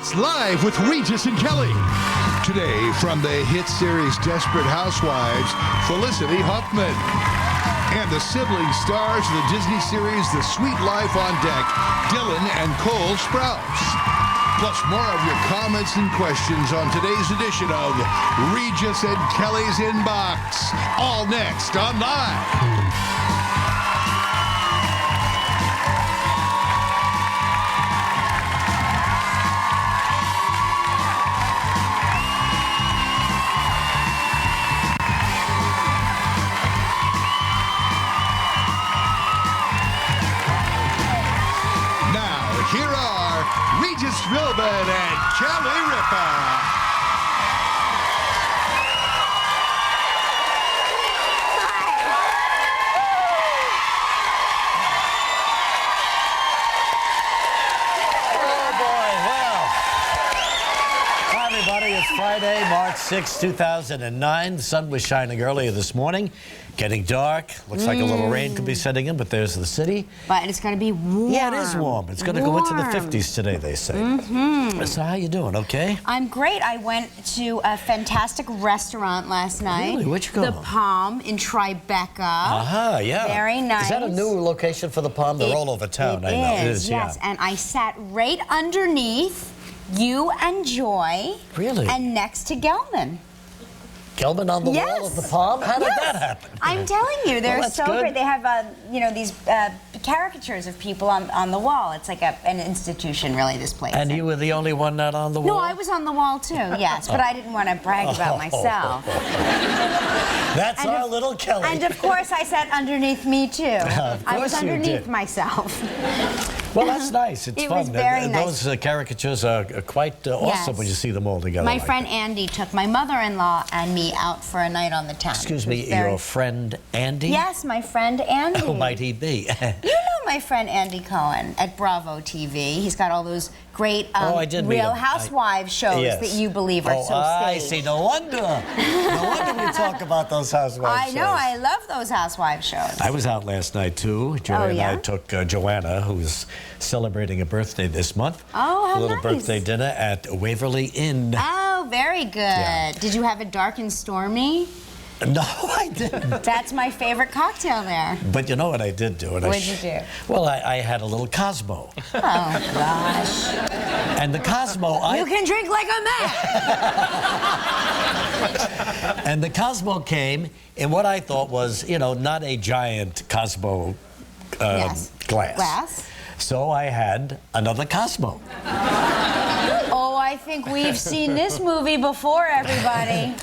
It's Live with Regis and Kelly. Today, from the hit series Desperate Housewives, Felicity Huffman. And the sibling stars of the Disney series The Sweet Life on Deck, Dylan and Cole Sprouse. Plus more of your comments and questions on today's edition of Regis and Kelly's Inbox. All next on Live. Here are Regis Philbin and Kelly Ripa. It's Friday, March 6, 2009. The sun was shining earlier this morning, getting dark. Looks like a little rain could be setting in, but there's the city. But it's going to be warm. Yeah, it is warm. It's going to go into the 50s today, they say. So how you doing, okay? I'm great. I went to a fantastic restaurant last night. Really? Where'd you go? The Palm in Tribeca. Aha, yeah. Very nice. Is that a new location for the Palm? They're all over town, I know. It is, yes. Yeah. And I sat right underneath you and Joy. Really? And next to Gelman. Gelman on the wall of the Palm? How did that happen? I'm telling you, they're so great. They have, you know, these caricatures of people on the wall. It's like an institution, really, this place. And you were the only one not on the wall? No, I was on the wall, too, yes. But I didn't want to brag about myself. That's our little Kelly. And, of course, I sat underneath me, too. I was underneath myself. Well, that's nice. It's fun. Was very nice. Those caricatures are quite awesome when you see them all together. My friend Andy took my mother-in-law and me out for a night on the town. Excuse me, your friend Andy? Yes, my friend Andy. Who might he be? You know my friend Andy Cohen at Bravo TV. He's got all those great Real Housewives shows that you believe are so staged. I see. No wonder. No wonder we talk about those Housewives shows. I know. I love those Housewives shows. I was out last night, too. Joy and I took Joanna, who's celebrating a birthday this month. Oh, how a little birthday dinner at Waverly Inn. Oh, very good. Yeah. Did you have it dark and stormy? No, I didn't. That's my favorite cocktail there. But you know what I did do? What did you do? Well, I had a little Cosmo. Oh, gosh. And the Cosmo, You can drink like a man! And the Cosmo came in what I thought was, you know, not a giant Cosmo glass. So I had another Cosmo. Oh, I think we've seen this movie before, everybody.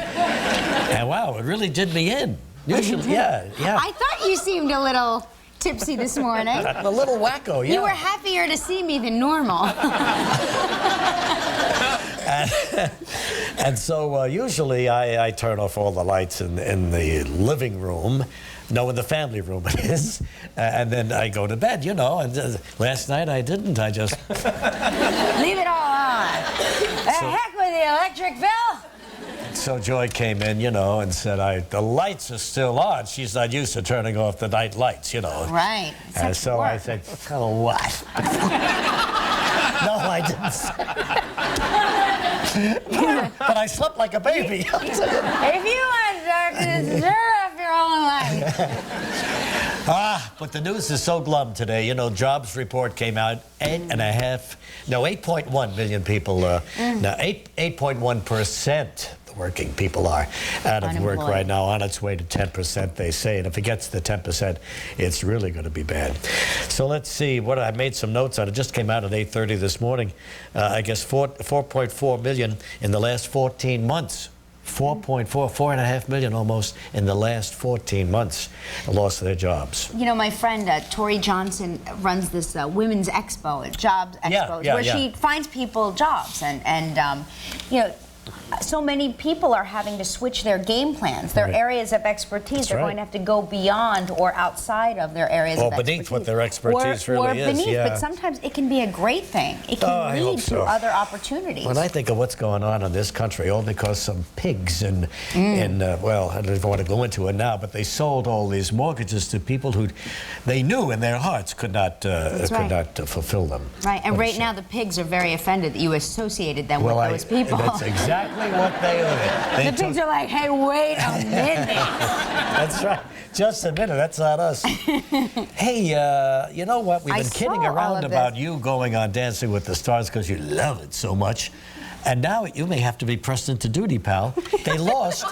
And wow, it really did me in. Usually, yeah. I thought you seemed a little tipsy this morning. A little wacko, yeah. You were happier to see me than normal. And so usually I turn off all the lights in the living room. No, in the family room it is. And then I go to bed, you know. And last night I didn't. I just... Leave it all on. The heck with the electric bill. So Joy came in, you know, and said, the lights are still on. She's not used to turning off the night lights, you know. Right. And so I said, oh, what? No, I didn't. But I slept like a baby. If you want darkness, turn off your own light. But the news is so glum today. You know, jobs report came out. 8.1 million people. Now, 8.1%. Working people are out of work right now, on its way to 10%, they say. And if it gets to 10%, it's really going to be bad. So let's see. What I made some notes on. It just came out at 8:30 this morning. I guess 4.4 million in the last 14 months. 4.5 million almost in the last 14 months lost their jobs. You know, my friend Tori Johnson runs this women's expo, jobs expos, where she finds people jobs, and you know, so many people are having to switch their game plans, their areas of expertise. They're going to have to go beyond or outside of their areas of expertise. Or beneath what their expertise really is. Or beneath, but sometimes it can be a great thing. It can lead to other opportunities. When I think of what's going on in this country, all because some pigs and well, I don't even want to go into it now, but they sold all these mortgages to people who they knew in their hearts could not fulfill them. Right, and right now the pigs are very offended that you associated them with those people. That's exactly what they are. The pigs are like, hey, wait a minute. That's right. Just a minute. That's not us. Hey, you know what? We've been kidding around about you going on Dancing with the Stars because you love it so much. And now you may have to be pressed into duty, pal. They lost.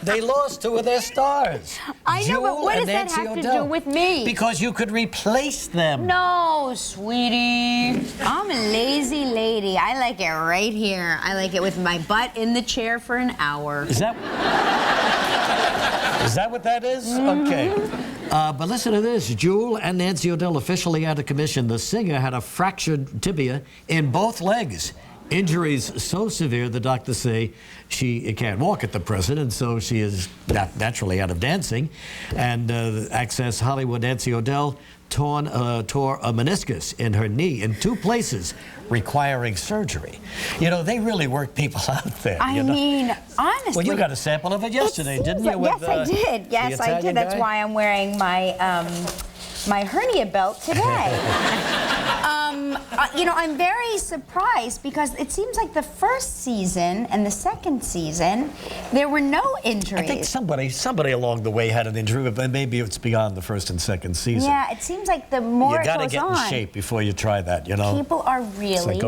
They lost 2 of their stars. I know, but what does that have to do with me? Because you could replace them. No, sweetie. I'm a lazy lady. I like it right here. I like it with my butt in the chair for an hour. Is that what that is? Okay. But listen to this. Jewel and Nancy O'Dell officially out of commission. The singer had a fractured tibia in both legs. Injuries so severe, the doctors say she can't walk at the present, and so she is naturally out of dancing. And Access Hollywood Nancy O'Dell tore a meniscus in her knee in 2 places, requiring surgery. You know, they really work people out there. I mean, honestly. Well, you got a sample of it yesterday, didn't you? Yes, I did. Yes, I did. That's why I'm wearing my my hernia belt today. You know, I'm very surprised because it seems like the first season and the second season, there were no injuries. I think somebody along the way had an injury, but maybe it's beyond the first and second season. Yeah, it seems like the more it goes on, you got to get in shape before you try that, you know. People are really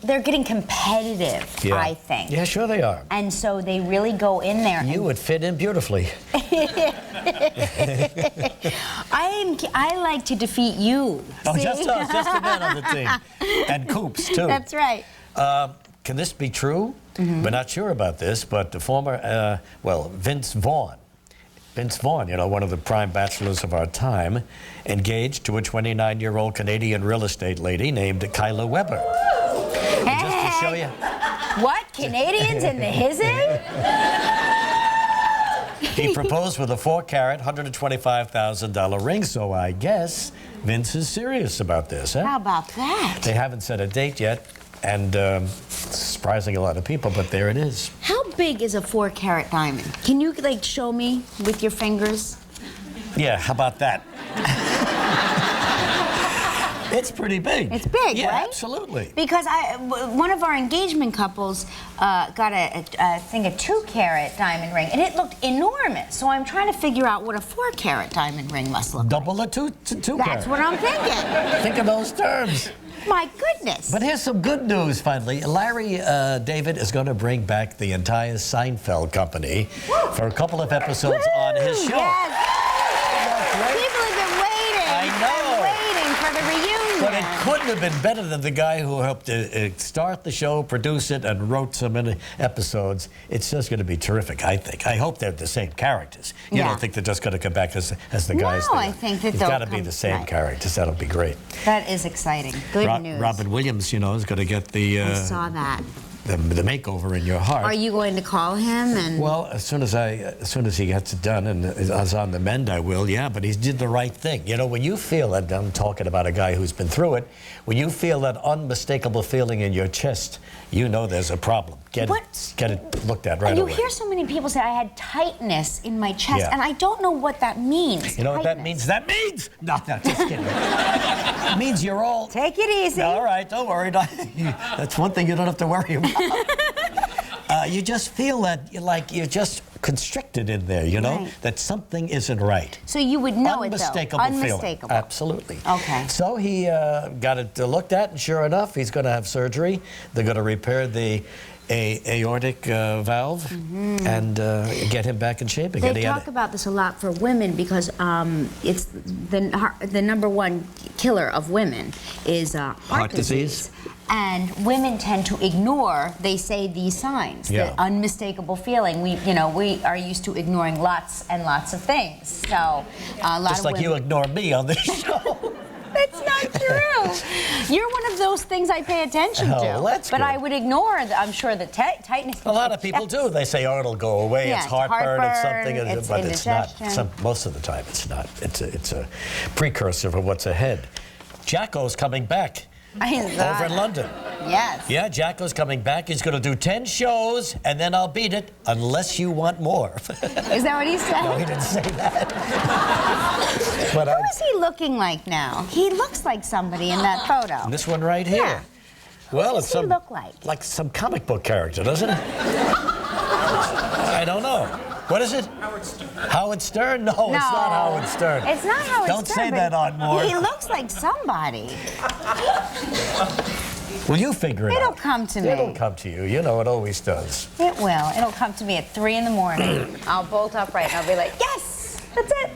they're getting competitive, I think. Yeah, sure they are. And so they really go in there. You would fit in beautifully. I like to defeat you. Oh, just us, just the men on the team. And Coops, too. That's right. Can this be true? We're not sure about this, but the former, Vince Vaughn, you know, one of the prime bachelors of our time, engaged to a 29-year-old Canadian real estate lady named Kyla Weber. Hey, just to show you. What? Canadians in the hizzy? He proposed with a 4-carat, $125,000 ring, so I guess Vince is serious about this, huh? How about that? They haven't set a date yet, and surprising a lot of people, but there it is. How big is a 4-carat diamond? Can you, like, show me with your fingers? Yeah, how about that? It's pretty big. It's big, yeah, right? Absolutely. Because one of our engagement couples got a 2-carat diamond ring, and it looked enormous. So I'm trying to figure out what a 4-carat diamond ring must look Double like. a 2 That's what I'm thinking. Think of those terms. My goodness. But here's some good news, finally. Larry David is going to bring back the entire Seinfeld company for a couple of episodes on his show. Yes. People have been waiting. I know. Waiting for the reunion. But it couldn't have been better than the guy who helped start the show, produce it, and wrote so many episodes. It's just going to be terrific, I think. I hope they're the same characters. You don't think they're just going to come back as the guys? No, I think that they've got to be the same characters. That'll be great. That is exciting. Good news. Robin Williams, you know, is going to get the... I saw that. The makeover in your heart. Are you going to call him? And well, as soon as he gets it done and is on the mend, I will. Yeah, but he did the right thing. You know, when you feel that, I'm talking about a guy who's been through it. When you feel that unmistakable feeling in your chest, you know there's a problem. Get it looked at right away. You hear so many people say I had tightness in my chest, and I don't know what that means. You know what that means? That means no, just kidding. It means you're all. Take it easy. All right, don't worry. That's one thing you don't have to worry about. You just feel that you're just constricted in there, you know, that something isn't right. So you would know Unmistakable it, though. Feeling. Unmistakable. Absolutely. Okay. So he got it looked at, and sure enough, he's going to have surgery. They're going to repair the aortic valve and get him back in shape again. They talk about this a lot for women because it's the number one killer of women is heart disease. And women tend to ignore, they say, these signs, the unmistakable feeling. We are used to ignoring lots and lots of things. So a lot just of like women... you ignore me on this show. That's not true. You're one of those things I pay attention to. Oh, that's but good. I would ignore, I'm sure, the tightness. A lot of people do. They say, oh, it'll go away. Yeah, it's heartburn, it's something. it's but it's not. indigestion. Most of the time, it's not. It's a precursor for what's ahead. Jacko's coming back over in London. Yes. Yeah, Jacko's coming back. He's going to do 10 shows, and then I'll beat it unless you want more. Is that what he said? No, he didn't say that. But Who is he looking like now? He looks like somebody in that photo. this one right here. Yeah. Well, What it's does he look like? Like some comic book character, doesn't it? I don't know. What is it? Howard Stern. Howard Stern? No, it's not Howard Stern. It's not Howard Don't Stern. say that on more. He looks like somebody. Will you figure it out? It'll come to me. It'll come to you. You know it always does. It will. It'll come to me at 3 in the morning. I'll bolt upright and I'll be like, yes, that's it.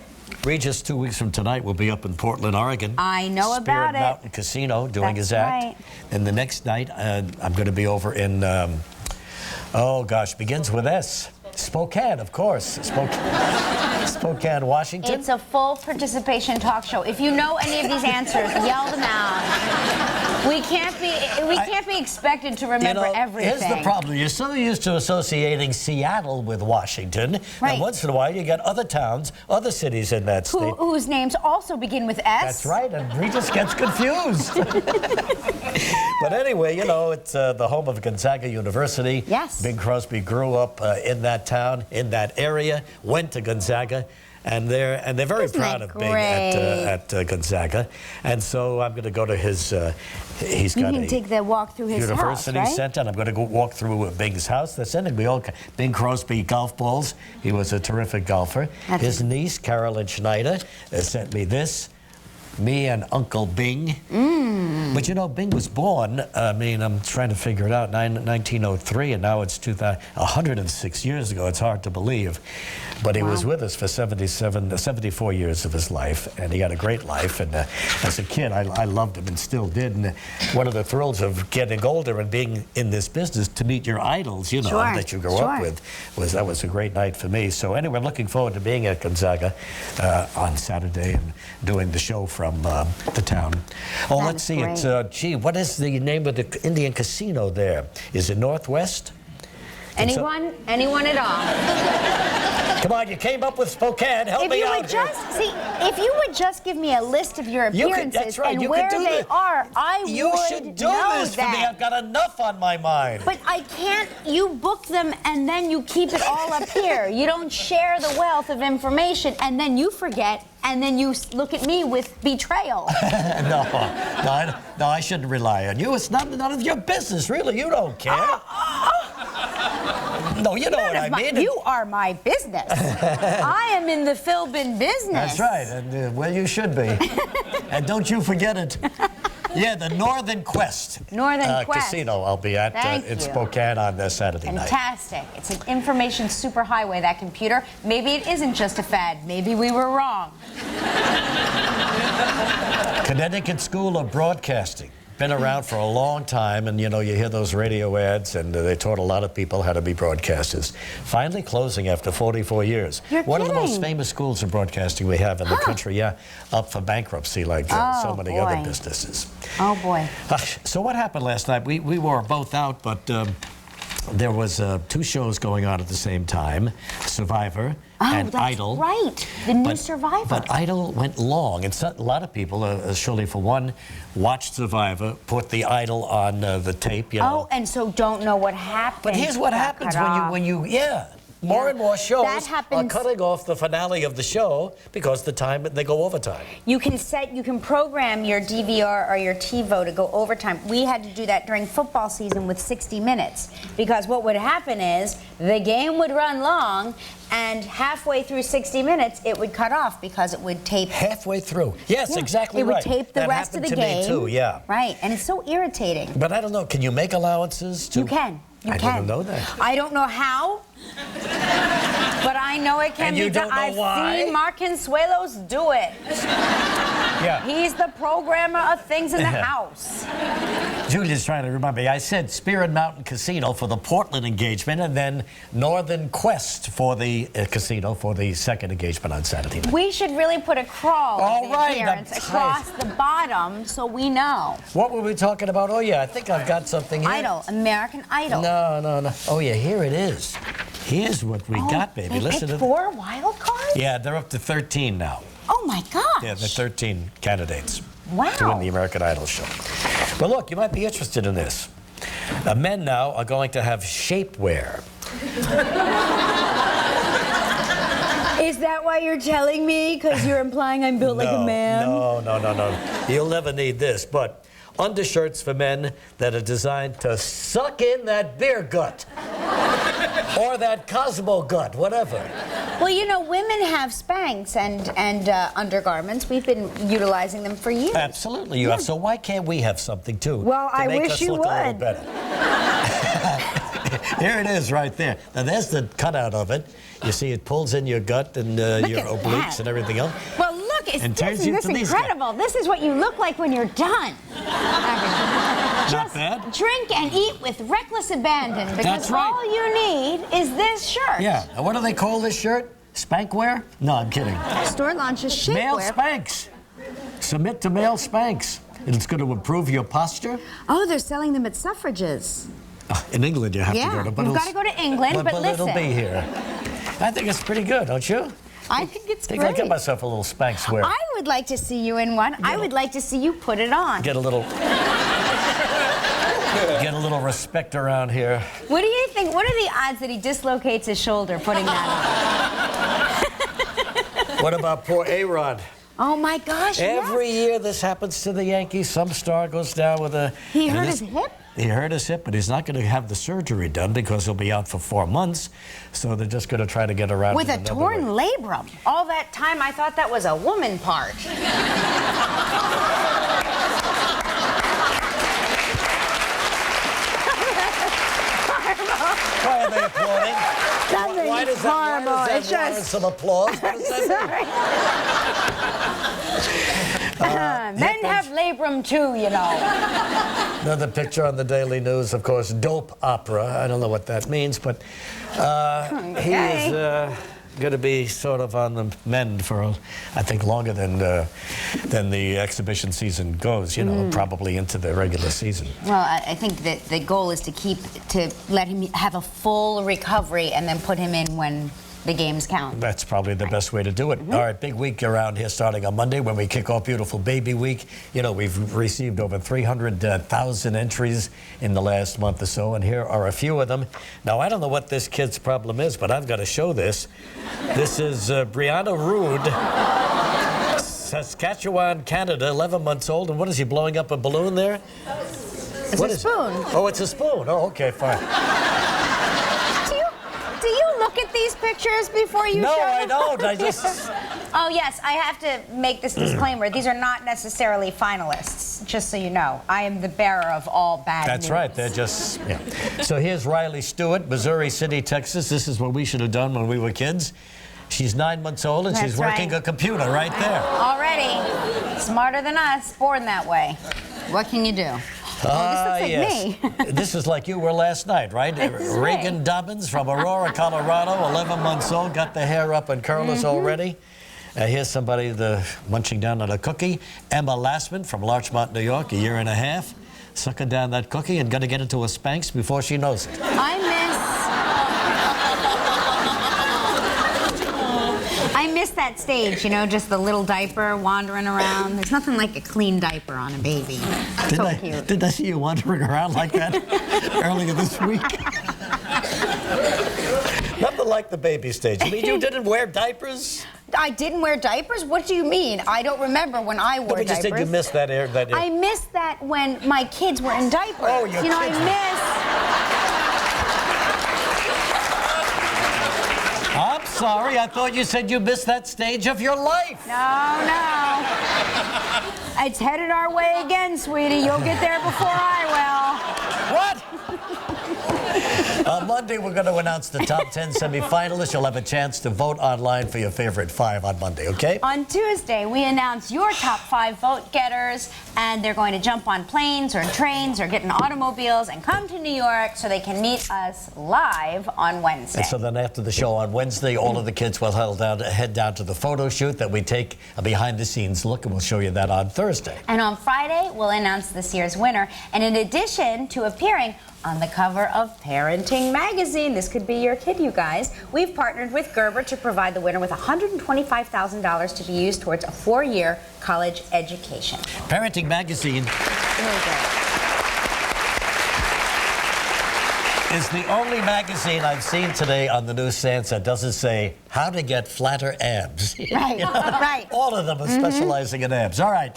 Regis, 2 weeks from tonight, will be up in Portland, Oregon. I know Spirit about it. Mountain Casino doing That's his act. right. And the next night, I'm going to be over in, begins with S. Spokane, of course. Spokane, Washington. It's a full participation talk show. If you know any of these answers, yell them out. We can't be expected to remember everything. Here's the problem. You're so used to associating Seattle with Washington. Right. And once in a while, you get other towns, other cities in that state. Whose names also begin with S. That's right, and Regis gets confused. But anyway, you know, it's the home of Gonzaga University. Yes. Bing Crosby grew up in that town, in that area, went to Gonzaga. And they're very Isn't proud that of Bing at Gonzaga. And so I'm going to go to his, he's You got can a take the walk through his University house, right? Center, and I'm going to go walk through Bing's house. They're sending me all Bing Crosby golf balls. He was a terrific golfer. His niece, Carolyn Schneider, sent me this. Me and Uncle Bing. But you know, Bing was born, I'm trying to figure it out, 1903, and now it's 106 years ago. It's hard to believe. But he was with us for 74 years of his life, and he had a great life. And as a kid, I loved him and still did. And one of the thrills of getting older and being in this business, to meet your idols, you know, that you grew up with, was a great night for me. So anyway, I'm looking forward to being at Gonzaga on Saturday and doing the show from the town. Oh, let's see. It's what is the name of the Indian casino there? Is it Northwest? Anyone at all? Come on, you came up with Spokane. Help me out here. If you would just give me a list of your appearances and where they are, I would You should do this for me. I've got enough on my mind. But I can't. You book them and then you keep it all up here. You don't share the wealth of information, and then you forget, and then you look at me with betrayal. No, I shouldn't rely on you. It's none of your business, really. You don't care. No, you know what I mean. You are my business. I am in the Philbin business. That's right, and well, you should be. And don't you forget it. Yeah, the Northern Quest. Casino I'll be at in Spokane on Saturday night. Fantastic. It's an information superhighway, that computer. Maybe it isn't just a fad. Maybe we were wrong. Connecticut School of Broadcasting. Been around for a long time, and you know, you hear those radio ads, and they taught a lot of people how to be broadcasters. Finally closing after 44 years. You're One kidding. of the most famous schools of broadcasting we have in the country, up for bankruptcy like so many other businesses. Oh, boy. So what happened last night? We were both out, but there was 2 shows going on at the same time, Survivor and Idol. Right, the new Survivor. But Idol went long, and a lot of people, Shirley for one, watched Survivor, put the Idol on the tape, you know. Oh, and so don't know what happened. But here's what happens when you more and more shows are cutting off the finale of the show because they go overtime. You can program your DVR or your TiVo to go overtime. We had to do that during football season with 60 Minutes because what would happen is the game would run long, and halfway through 60 Minutes, it would cut off because it would tape. Halfway through. Yes, exactly right. It would tape the rest of the game. That happened to me too, yeah. Right, and it's so irritating. But I don't know, can you make allowances to... You can. I didn't know that. I don't know how. But I know it can And be you done. don't know I've why? seen Mark Consuelos do it. Yeah. He's the programmer of things in the house. Julia's trying to remind me. I said Spirit Mountain Casino for the Portland engagement, and then Northern Quest for the casino for the second engagement on Saturday night. We should really put a crawl All of the right, appearance I'm across the bottom so we know. What were we talking about? Oh, yeah, I think I've got something here. Idol, American Idol. No. Oh, yeah, here it is. Here's what we got, baby. They Listen picked to 4 wild cards? Yeah, they're up to 13 now. Oh my gosh. Yeah, the 13 candidates Wow. to win the American Idol show. But look, you might be interested in this. Men now are going to have shapewear. Is that why you're telling me? Because you're implying I'm built like a man? No. You'll never need this, but undershirts for men that are designed to suck in that beer gut. Or that Cosmo gut, whatever. Well, you know, women have Spanx and undergarments. We've been utilizing them for years. Absolutely, you have. So why can't we have something too? Well, to I make wish us you look a little would. better? Here it is, right there. Now there's the cutout of it. You see, it pulls in your gut and your at obliques that. and everything else. Well, look, And turns you this to these incredible. This is what you look like when you're done. Not bad. Drink and eat with reckless abandon because That's right. all you need is this shirt. Yeah. And what do they call this shirt? Spankwear? No, I'm kidding. Store launches Male shapewear. Spanx. Submit to male Spanx. It's going to improve your posture. Oh, they're selling them at Suffrages. In England, you have to go to. You've got to go to England, but listen. it'll be here. I think it's pretty good, don't you? I think it's I think great. I'll get myself a little Spanx wear. I would like to see you in one. I would like to see you put it on. Get a little respect around here. What do you think? What are the odds that he dislocates his shoulder putting that on? What about poor A-Rod? Oh my gosh! Every year this happens to the Yankees. Some star goes down with a... He hurt his hip? He hurt his hip, but he's not going to have the surgery done because he'll be out for 4 months. So they're just going to try to get around With it a torn labrum. All that time I thought that was a woman part. Why are they applauding? Nothing. Why does that Horrible. It's warrant just some applause? What does that mean? Men have labrum too, you know. Another picture on the Daily News, of course, dope opera. I don't know what that means, but he is going to be sort of on the mend for, I think, longer than the exhibition season goes, you know, probably into the regular season. Well, I think that the goal is to let him have a full recovery and then put him in when the games count. That's probably the best way to do it. All right, big week around here starting on Monday when we kick off Beautiful Baby Week. You know, we've received over 300,000 entries in the last month or so, and here are a few of them. Now, I don't know what this kid's problem is, but I've got to show this. This is Brianna Rude, Saskatchewan, Canada, 11 months old. And what is he, blowing up a balloon there? It's a spoon. Oh, it's a spoon. Oh, okay, fine. Do you look at these pictures before you No, show I them? don't. I just... Oh, yes, I have to make this disclaimer. These are not necessarily finalists, just so you know. I am the bearer of all bad news. That's right. They're just... Yeah. So here's Riley Stewart, Missouri City, Texas. This is what we should have done when we were kids. She's 9 months old, and That's she's working right. a computer right there. Already. Smarter than us, born that way. What can you do? This looks like me. This is like you were last night, right? Reagan Dobbins from Aurora, Colorado, 11 months old, got the hair up and curlers already. Here's somebody munching down on a cookie. Emma Lassman from Larchmont, New York, a year and a half, sucking down that cookie and going to get into a Spanx before she knows it. I miss that stage, you know, just the little diaper wandering around. There's nothing like a clean diaper on a baby. So cute. Did I see you wandering around like that earlier this week? Nothing like the baby stage. I mean, you didn't wear diapers? I didn't wear diapers? What do you mean? I don't remember when I wore diapers. But you said you missed that era. I missed that when my kids were in diapers. Oh, your you know, kids. I miss... I'm sorry. I thought you said you missed that stage of your life. No. It's headed our way again, sweetie. You'll get there before I will. What? On Monday, we're going to announce the top 10 semifinalists. You'll have a chance to vote online for your favorite 5 on Monday, okay? On Tuesday, we announce your top 5 vote getters, and they're going to jump on planes or trains or get in automobiles and come to New York so they can meet us live on Wednesday. And so then after the show on Wednesday, all of the kids will head down to the photo shoot that we take a behind-the-scenes look, and we'll show you that on Thursday. And on Friday, we'll announce this year's winner. And in addition to appearing on the cover of Parenting Magazine, this could be your kid, you guys, we've partnered with Gerber to provide the winner with $125,000 to be used towards a 4-year college education. Parenting Magazine Really good. is the only magazine I've seen today on the newsstands that doesn't say how to get flatter abs. Right, right. All of them are specializing in abs. All right.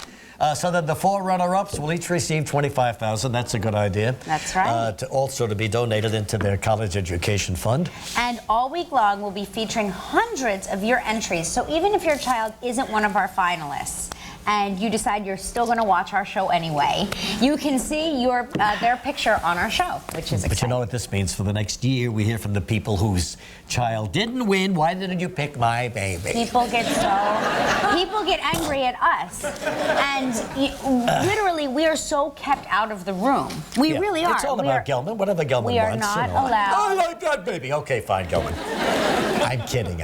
So then the 4 runner-ups will each receive $25,000. That's a good idea. That's right. To be donated into their college education fund. And all week long, we'll be featuring hundreds of your entries. So even if your child isn't one of our finalists, and you decide you're still going to watch our show anyway, you can see their picture on our show, which is exciting. But you know what this means? For the next year, we hear from the people whose child didn't win. Why didn't you pick my baby? People get angry at us, and literally, we are so kept out of the room. We really are. It's all about Gelman. Whatever Gelman wants. We are not allowed. I like that baby. Okay, fine, Gelman. I'm kidding.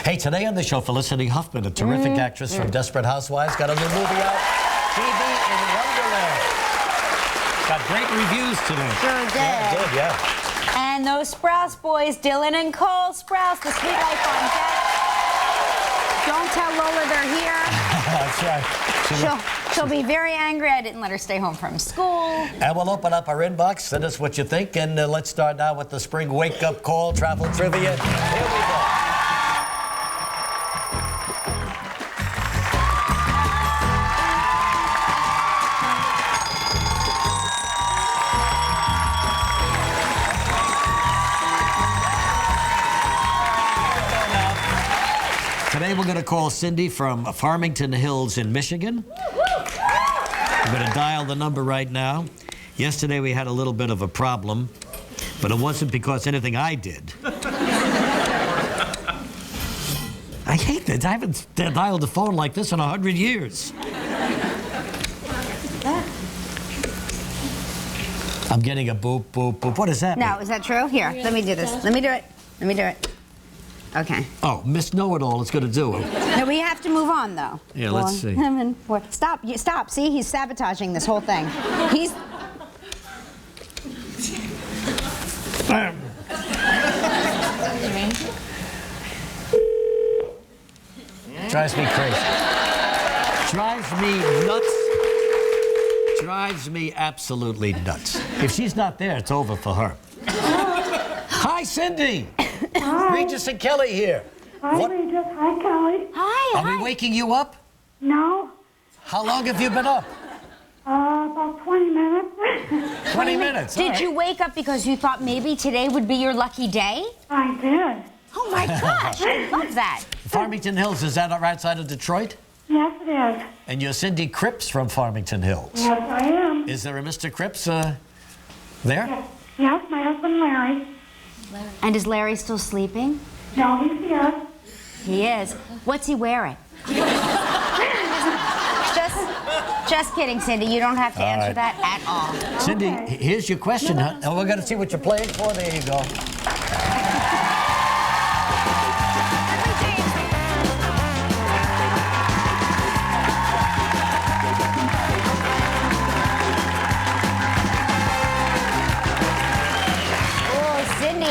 Hey, today on the show, Felicity Huffman, a terrific actress from Desperate Housewives, got a new movie out, TV in Wonderland. Got great reviews today. Sure did. Yeah, did, yeah. And those Sprouse boys, Dylan and Cole Sprouse, The Sweet Life on Deck. Don't tell Lola they're here. That's right. She'll be very angry I didn't let her stay home from school. And we'll open up our inbox. Send us what you think. And let's start now with the spring wake-up call travel trivia. Here we go. Today we're going to call Cindy from Farmington Hills in Michigan. I'm going to dial the number right now. Yesterday we had a little bit of a problem, but it wasn't because anything I did. I hate that. I haven't dialed the phone like this in 100 years. I'm getting a boop, boop, boop. What does that mean? Now, is that true? Here, let me do this. Let me do it. Okay. Oh, Miss Know-It-All is going to do it. No, we have to move on, though. Yeah, let's see. Stop. Stop. See, he's sabotaging this whole thing. He's... Drives me crazy. Drives me nuts. Drives me absolutely nuts. If she's not there, it's over for her. Hi, Cindy. Hi. Regis and Kelly here. Hi, Regis. Hi, Kelly. Hi. Are we waking you up? No. How long have you been up? About 20 minutes. 20 minutes. Did you wake up because you thought maybe today would be your lucky day? I did. Oh, my gosh. I love that. Farmington Hills, is that right side of Detroit? Yes, it is. And you're Cindy Cripps from Farmington Hills. Yes, I am. Is there a Mr. Cripps there? Yes, my husband, Larry. And is Larry still sleeping? No, he's here. He is. What's he wearing? Just kidding, Cindy. You don't have to answer that at all. Cindy, here's your question, huh? And we're going to see what you're playing for. There you go.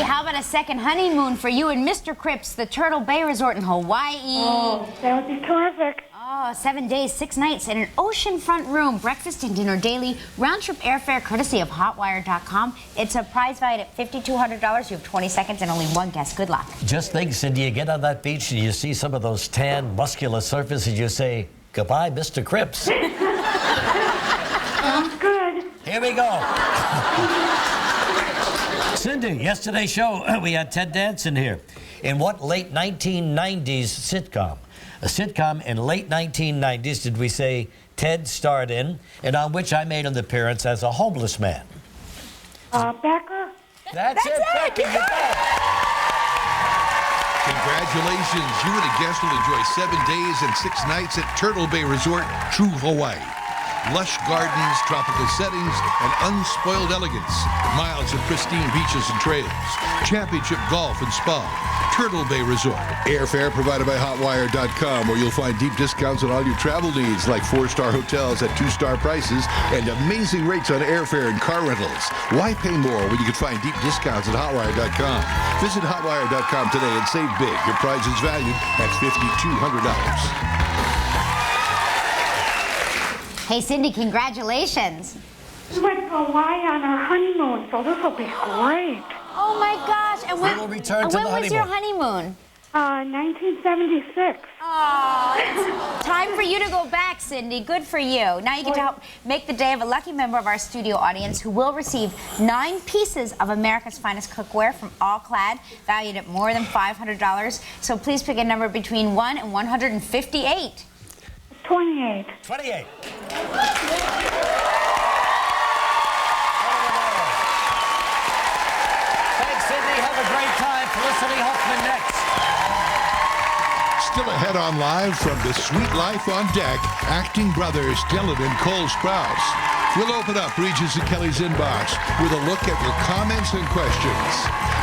How about a second honeymoon for you and Mr. Cripps, the Turtle Bay Resort in Hawaii? Oh, that would be terrific. Oh, 7 days, 6 nights in an oceanfront room, breakfast and dinner daily, round-trip airfare courtesy of hotwire.com. It's a prize valued at $5,200. You have 20 seconds and only one guess. Good luck. Just think, Cindy, you get on that beach and you see some of those tan, muscular surfaces, you say, goodbye, Mr. Cripps. Sounds good. Here we go. Cindy, yesterday's show, we had Ted Danson here. In what late 1990s sitcom? A sitcom in late 1990s did we say Ted starred in, and on which I made an appearance as a homeless man? Becker? That's it, Becky, you bet. Congratulations. You and a guest will enjoy 7 days and 6 nights at Turtle Bay Resort, True Hawaii. Lush gardens, tropical settings, and unspoiled elegance. Miles of pristine beaches and trails. Championship golf and spa. Turtle Bay Resort. Airfare provided by Hotwire.com, where you'll find deep discounts on all your travel needs, like 4-star hotels at 2-star prices and amazing rates on airfare and car rentals. Why pay more when you can find deep discounts at Hotwire.com? Visit Hotwire.com today and save big. Your prize is valued at $5,200. Hey, Cindy, congratulations. We went to Hawaii on our honeymoon, so this will be great. Oh, my gosh. And We will return to when the was your honeymoon? 1976. Oh, it's time for you to go back, Cindy. Good for you. Now you get to help make the day of a lucky member of our studio audience who will receive 9 pieces of America's finest cookware from All Clad, valued at more than $500. So please pick a number between 1 and 158. 28. 28. Thanks, Cindy. Have a great time. Felicity Huffman next. Still ahead on Live from The Sweet Life on Deck, acting brothers Dylan and Cole Sprouse. We'll open up Regis and Kelly's inbox with a look at your comments and questions.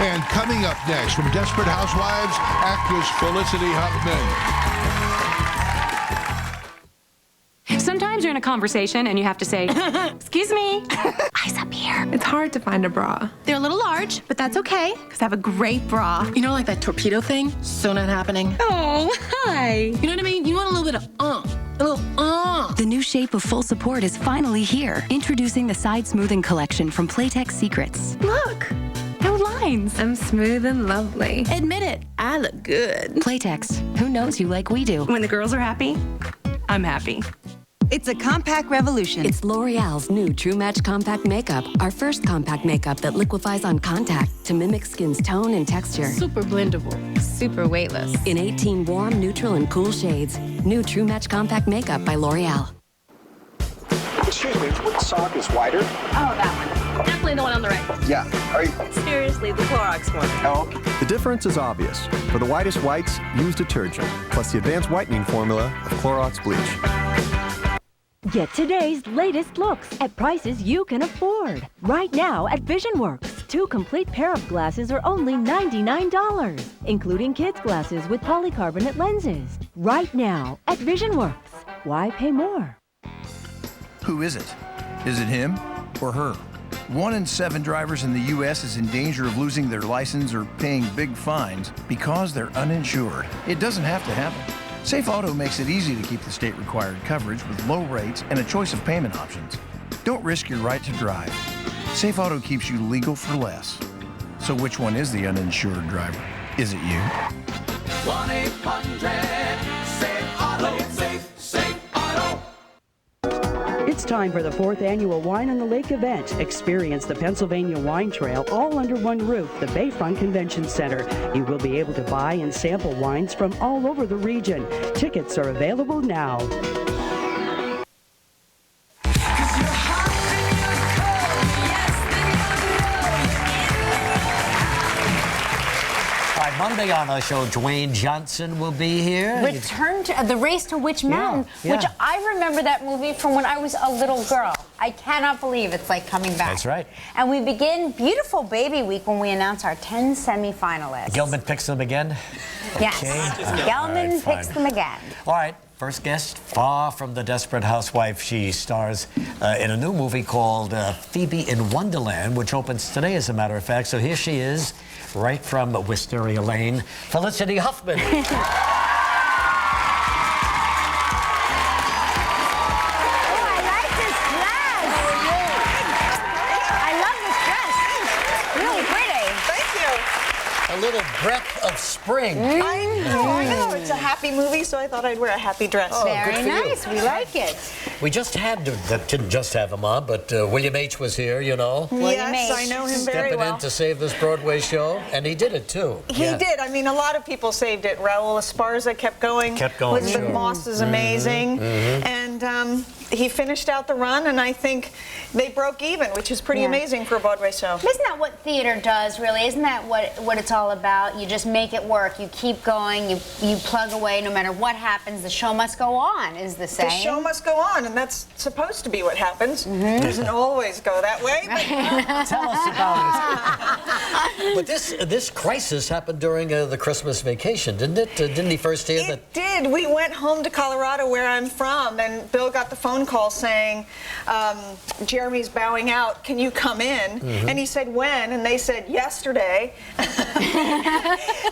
And coming up next from Desperate Housewives, actress Felicity Huffman. Sometimes you're in a conversation and you have to say, excuse me, eyes up here. It's hard to find a bra. They're a little large, but that's okay, because I have a great bra. You know, like that torpedo thing? So not happening. Oh, hi. You know what I mean? You want a little bit of a little The new shape of full support is finally here. Introducing the Side Smoothing Collection from Playtex Secrets. Look, no lines. I'm smooth and lovely. Admit it, I look good. Playtex, who knows you like we do? When the girls are happy, I'm happy. It's a compact revolution. It's L'Oreal's new True Match Compact Makeup, our first compact makeup that liquefies on contact to mimic skin's tone and texture. super blendable, super weightless. In 18 warm, neutral, and cool shades. New True Match Compact Makeup by L'Oreal. Excuse me, which sock is wider? Oh, that one. Definitely the one on the right. Yeah. Are you? Seriously, the Clorox one. Oh, okay. The difference is obvious. For the whitest whites, use detergent, plus the advanced whitening formula of Clorox bleach. Get today's latest looks at prices you can afford. Right now at VisionWorks, 2 complete pair of glasses are only $99, including kids' glasses with polycarbonate lenses. Right now at VisionWorks. Why pay more? Who is it? Is it him or her? 1 in 7 drivers in the U.S. is in danger of losing their license or paying big fines because they're uninsured. It doesn't have to happen. Safe Auto makes it easy to keep the state-required coverage with low rates and a choice of payment options. Don't risk your right to drive. Safe Auto keeps you legal for less. So which one is the uninsured driver? Is it you? 1-800-SAFE-AUTO. Safe Auto. It's time for the 4th annual Wine on the Lake event. Experience the Pennsylvania Wine Trail all under one roof, the Bayfront Convention Center. You will be able to buy and sample wines from all over the region. Tickets are available now. Monday on our show, Dwayne Johnson will be here. Return to The Race to Witch Mountain, which I remember that movie from when I was a little girl. I cannot believe it's like coming back. That's right. And we begin beautiful baby week when we announce our 10 semifinalists. Gelman picks them again? Yes. Okay. Gelman picks them again. All right. First guest, far from the Desperate Housewife. She stars in a new movie called Phoebe in Wonderland, which opens today, as a matter of fact. So here she is, right from Wisteria Lane, Felicity Huffman. A little breath of spring. I know. It's a happy movie, so I thought I'd wear a happy dress. Oh, very nice. We like it. We just had, didn't just have him on, but William H. was here, you know. Yes, I know him very well. Stepping in to save this Broadway show, and he did it too. He did. I mean, a lot of people saved it. Raul Esparza kept going. Kept going. Elizabeth Moss is amazing. And he finished out the run, and I think they broke even, which is pretty amazing for a Broadway show. Isn't that what theater does, really? Isn't that what it's all about? You just make it work. You keep going. You plug away. No matter what happens, the show must go on, is the saying. The show must go on, and that's supposed to be what happens. It doesn't always go that way. But tell us about it. But this crisis happened during the Christmas vacation, didn't it? Didn't he first hear that? It did. We went home to Colorado, where I'm from, and Bill got the phone call saying, Jeremy's bowing out, can you come in? And he said, when? And they said, yesterday.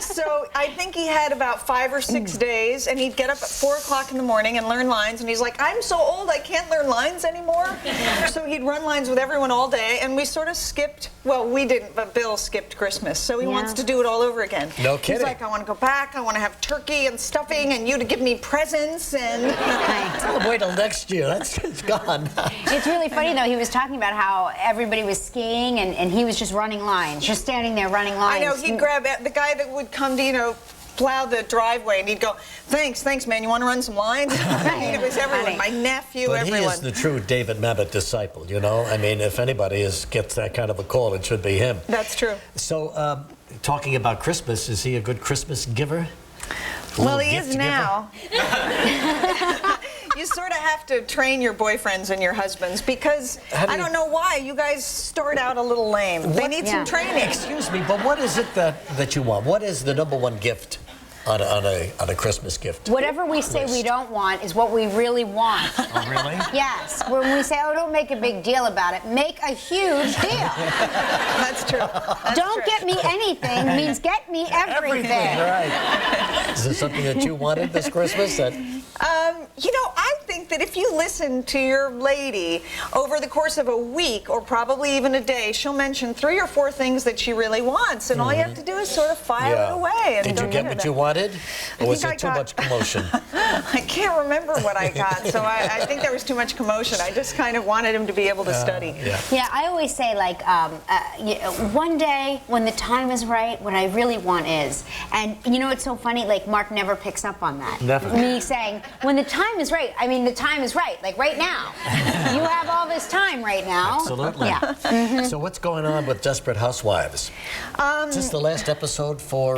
So I think he had about 5 or 6 days, and he'd get up at 4 o'clock in the morning and learn lines, and he's like, I'm so old I can't learn lines anymore. So he'd run lines with everyone all day, and we sort of skipped, well, we didn't, but Bill skipped Christmas, so he wants to do it all over again. No kidding. He's like, I want to go back, I want to have turkey and stuffing, and you to give me presents, and... Tell him wait till next year. It's gone. It's really funny, though. He was talking about how everybody was skiing, and he was just running lines, just standing there running lines. I know. He'd grab the guy that would come to, plow the driveway, and he'd go, thanks, man, you want to run some lines? It was everyone, my nephew, everyone. He is the true David Mamet disciple, I mean, if anybody gets that kind of a call, it should be him. That's true. So, talking about Christmas, is he a good Christmas giver? Well, he is now. You sort of have to train your boyfriends and your husbands, because I don't know why you guys start out a little lame. They need some training. Excuse me, but what is it that you want? What is the #1 gift on a Christmas gift? Whatever we say we don't want is what we really want. Oh, really? Yes. When we say, oh, don't make a big deal about it, make a huge deal. That's true. Don't get me anything means get me everything. Right. Is there something that you wanted this Christmas? I think that if you listen to your lady over the course of a week, or probably even a day, she'll mention 3 or 4 things that she really wants, and all you have to do is sort of file it away. And did you get what you wanted, or was there too much commotion? I can't remember what I got, so I think there was too much commotion. I just kind of wanted him to be able to study. Yeah, I always say, like, one day when the time is right, what I really want is, and it's so funny, like, Mark never picks up on that. Never. Me saying, when the time is right, I mean, the time is right, like right now. You have all this time right now. Absolutely. Yeah. So what's going on with Desperate Housewives? Is this the last episode for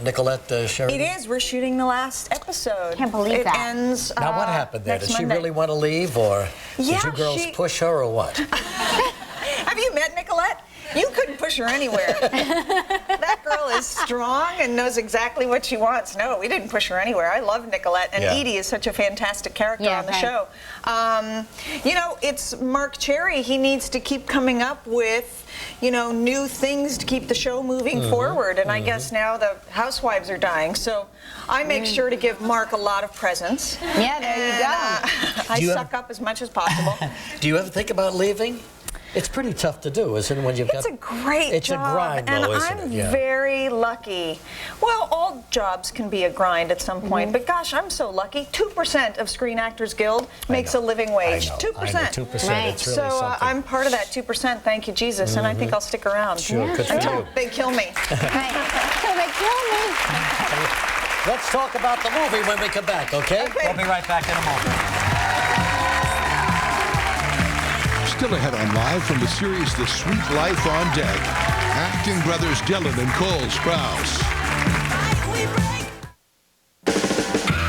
Nicolette Sheridan? It is. We're shooting the last episode. Can't believe that. It ends Now, what happened there? Did she Monday. really want to leave, or did you girls push her, or what? Have you met Nicolette? You couldn't push her anywhere. That girl is strong and knows exactly what she wants. No, we didn't push her anywhere. I love Nicolette, and Edie is such a fantastic character on the show. It's Mark Cherry. He needs to keep coming up with, new things to keep the show moving forward. And I guess now the housewives are dying, so I make sure to give Mark a lot of presents. Yeah, there you go. I suck up as much as possible. Do you ever think about leaving? It's pretty tough to do, isn't it? When you've got. It's a great It's job, a grind, though, isn't I'm it? Yeah. very lucky. Well, all jobs can be a grind at some point, but gosh, I'm so lucky. 2% of Screen Actors Guild makes a living wage. 2%. 2%. It's really so something. I'm part of that 2%. Thank you, Jesus, and I think I'll stick around. Sure, good for until you. they kill me. Until they kill me. Let's talk about the movie when we come back, okay? We'll be right back in a moment. Still ahead on Live from the series The Sweet Life on Deck. Acting brothers Dylan and Cole Sprouse.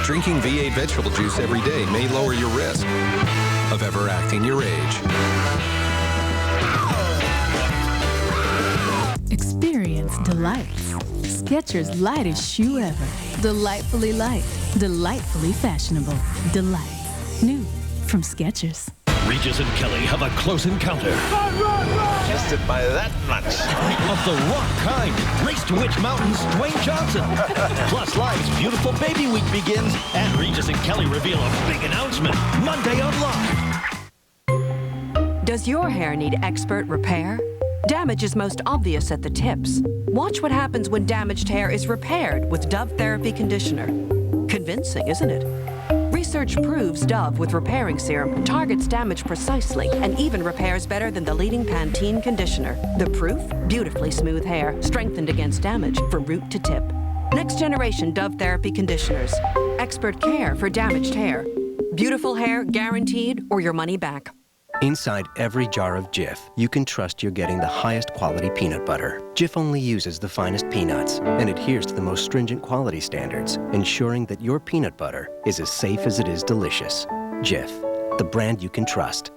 Drinking V8 vegetable juice every day may lower your risk of ever acting your age. Experience delights. Skechers lightest shoe ever. Delightfully light. Delightfully fashionable. Delight. New from Skechers. Regis and Kelly have a close encounter. Just it by that much. Of the rock kind. Race to Witch Mountain's Dwayne Johnson. Plus, Live's Beautiful Baby Week begins, and Regis and Kelly reveal a big announcement Monday on Live. Does your hair need expert repair? Damage is most obvious at the tips. Watch what happens when damaged hair is repaired with Dove Therapy Conditioner. Convincing, isn't it? Research proves Dove with repairing serum targets damage precisely and even repairs better than the leading Pantene conditioner. The proof? Beautifully smooth hair, strengthened against damage from root to tip. Next generation Dove Therapy Conditioners. Expert care for damaged hair. Beautiful hair guaranteed or your money back. Inside every jar of Jif, you can trust you're getting the highest quality peanut butter. Jif only uses the finest peanuts and adheres to the most stringent quality standards, ensuring that your peanut butter is as safe as it is delicious. Jif, the brand you can trust.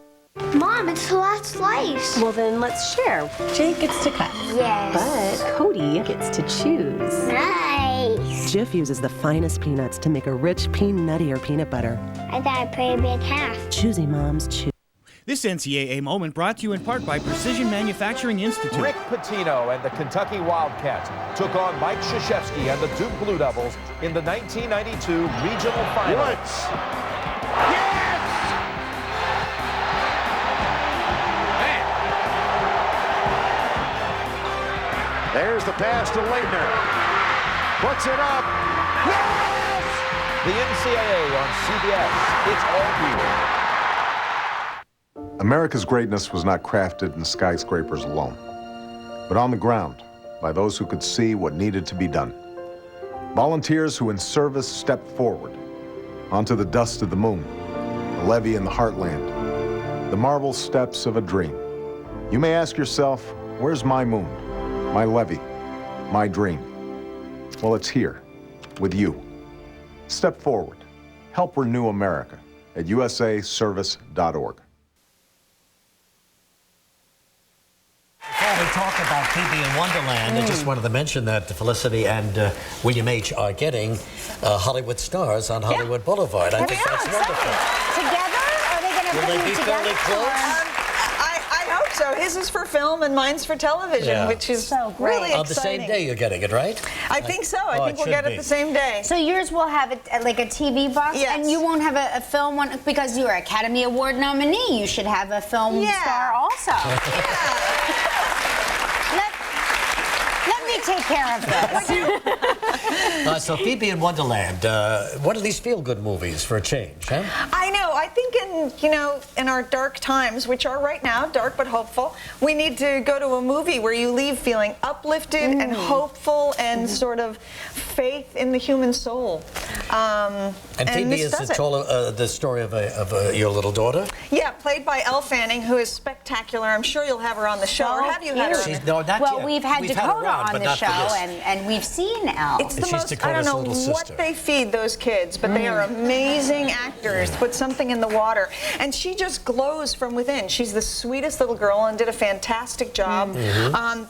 Mom, it's the last slice. Well, then let's share. Jake gets to cut. Yes. But Cody gets to choose. Nice. Jif uses the finest peanuts to make a rich, nuttier peanut butter. I thought I'd put a big half. Choosy moms choose. This NCAA moment brought to you in part by Precision Manufacturing Institute. Rick Pitino and the Kentucky Wildcats took on Mike Krzyzewski and the Duke Blue Devils in the 1992 regional final. Yes! Man. There's the pass to Leitner. Puts it up. Yes! The NCAA on CBS. It's all here. America's greatness was not crafted in skyscrapers alone, but on the ground by those who could see what needed to be done. Volunteers who in service stepped forward onto the dust of the moon, a levee in the heartland, the marble steps of a dream. You may ask yourself, where's my moon, my levee, my dream? Well, it's here with you. Step forward. Help renew America at usaservice.org. Before we talk about Phoebe in Wonderland, I just wanted to mention that Felicity and William H. are getting Hollywood stars on Hollywood Boulevard. I think that's wonderful. Together? Are they going to Will they be fairly close? I hope so. His is for film and mine's for television, which is so really exciting. On the same day you're getting it, right? I think so. I think we'll get it the same day. So yours will have like a TV box, and you won't have a film one because you're an Academy Award nominee. You should have a film star also. Let me take care of this. So Phoebe in Wonderland, one of these feel-good movies for a change, huh? I know. I think in our dark times, which are right now dark but hopeful, we need to go to a movie where you leave feeling uplifted and hopeful and sort of faith in the human soul. And Phoebe is the story of your little daughter? Yeah, played by Elle Fanning, who is spectacular. I'm sure you'll have her on the show. Or have you had her? No, not well, yet. we've had Dakota on the show, and we've seen Elle. It's the most, I don't know what they feed those kids, but they are amazing actors. Put something in the water. And she just glows from within. She's the sweetest little girl and did a fantastic job.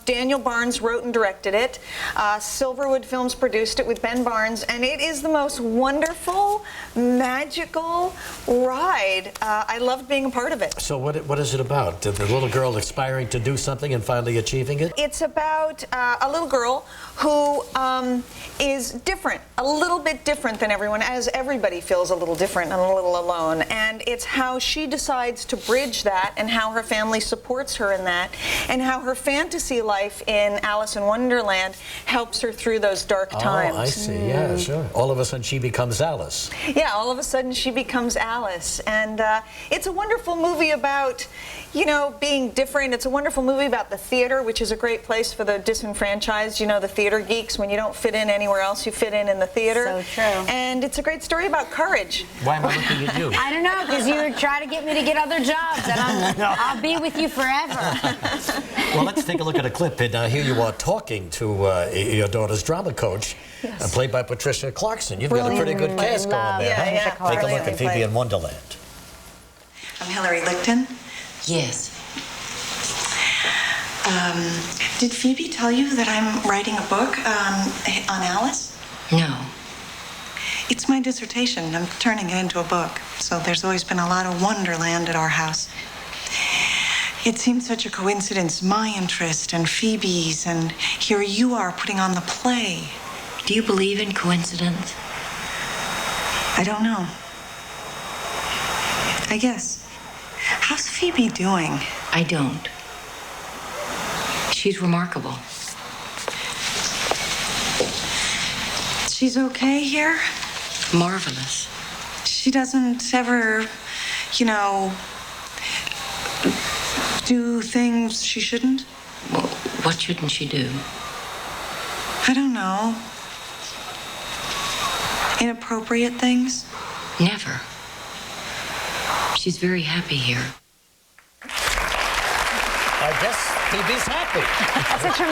Daniel Barnes wrote and directed it. Silverwood Films produced it with Ben Barnes, and it is the most wonderful, magical ride. I loved being a part of it. So what is it about? The little girl aspiring to do something and finally achieving it? It's about a little girl who is different, a little bit different than everyone, as everybody feels a little different and a little alone. And it's how she decides to bridge that and how her family supports her in that and how her fantasy life in Alice in Wonderland helps her through those dark times. Oh, I see. Yeah, sure. All of a sudden she becomes Alice. Yeah, all of a sudden she becomes Alice. And it's a wonderful movie about, being different. It's a wonderful movie about the theater, which is a great place for the disenfranchised, the theater geeks. When you don't fit in anywhere else, you fit in the theater. So true. And it's a great story about courage. Why am I looking at you? I don't know, because you were trying to get me to get other jobs, and I'll be with you forever. Well, let's take a look at a clip. And here you are talking to your daughter's drama coach, played by Patricia Clarkson. You've got a pretty good cast going there. Huh? Take a look at Phoebe in Wonderland. I'm Hillary Licton. Yes. Did Phoebe tell you that I'm writing a book on Alice? No. It's my dissertation. I'm turning it into a book. So there's always been a lot of Wonderland at our house. It seemed such a coincidence, my interest and Phoebe's, and here you are putting on the play. Do you believe in coincidence? I don't know. I guess. How's Phoebe doing? I don't. She's remarkable. She's okay here? Marvelous. She doesn't ever, do things she shouldn't? Well, what shouldn't she do? I don't know. Inappropriate things? Never. She's very happy here. I guess Phoebe's happy. That's such a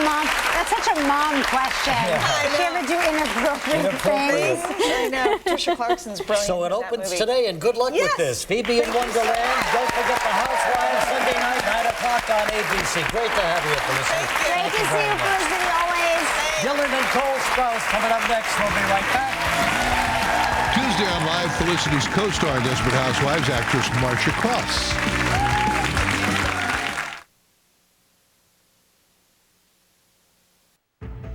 mom question. Yeah. Does she ever do inappropriate things? I know. Trisha Clarkson's brilliant. So it in that opens movie. today, and good luck with this. Phoebe in Wonderland. Don't forget the Housewives, Sunday night, 9 o'clock on ABC. Great to have you, Felicity. Great to see you, Felicity, always. Dylan and Cole Sprouse coming up next. We'll be right back. Tuesday on Live, Felicity's co-star in Desperate Housewives, actress Marcia Cross.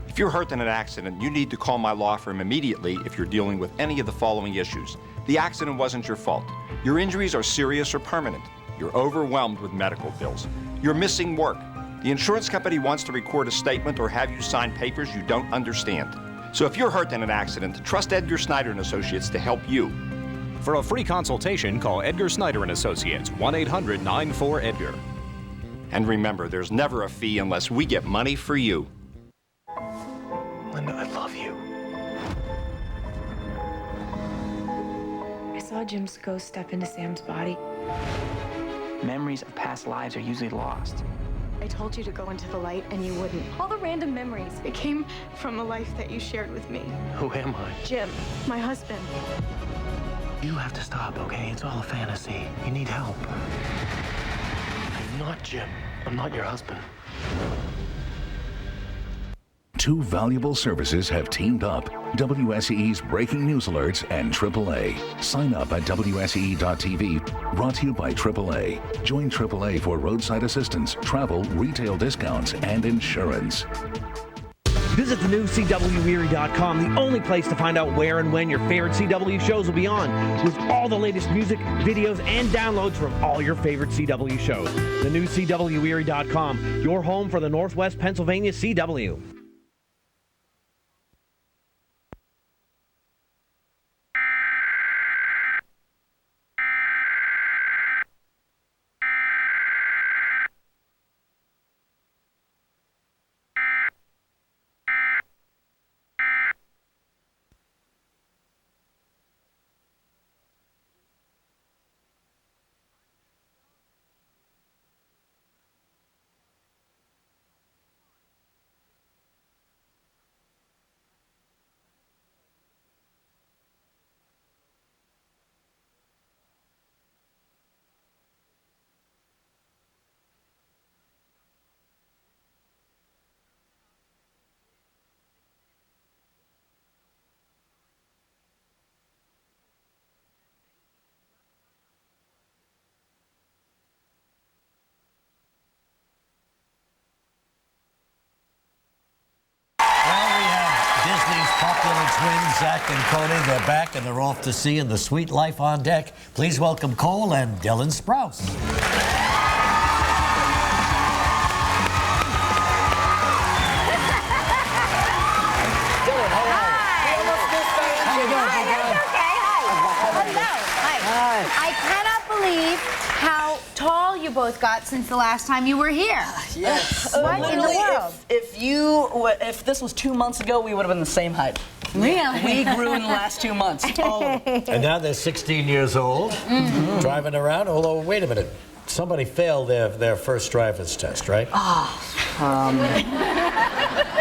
If you're hurt in an accident, you need to call my law firm immediately if you're dealing with any of the following issues. The accident wasn't your fault. Your injuries are serious or permanent. You're overwhelmed with medical bills. You're missing work. The insurance company wants to record a statement or have you sign papers you don't understand. So if you're hurt in an accident, trust Edgar Snyder & Associates to help you. For a free consultation, call Edgar Snyder & Associates, 1-800-94-EDGAR. And remember, there's never a fee unless we get money for you. Linda, I love you. I saw Jim's ghost step into Sam's body. Memories of past lives are usually lost. I told you to go into the light, and you wouldn't. All the random memories, it came from a life that you shared with me. Who am I? Jim, my husband. You have to stop, okay? It's all a fantasy. You need help. I'm not Jim. I'm not your husband. Two valuable services have teamed up. WSEE's breaking news alerts and AAA. Sign up at WSEE.tv. Brought to you by AAA. Join AAA for roadside assistance, travel, retail discounts, and insurance. Visit the new CWErie.com, the only place to find out where and when your favorite CW shows will be on, with all the latest music, videos, and downloads from all your favorite CW shows. The new CWErie.com, your home for the Northwest Pennsylvania CW. Twins, Zach and Cody, they're back and they're off to sea in the sweet life on deck. Please welcome Cole and Dylan Sprouse. Dylan, how are you? I cannot believe how tall you both got since the last time you were here. Yes. What in the world? If this was 2 months ago, we would have been the same height. Really? We grew in the last 2 months. All of them. And now they're 16 years old, driving around. Although, wait a minute. Somebody failed their first driver's test, right?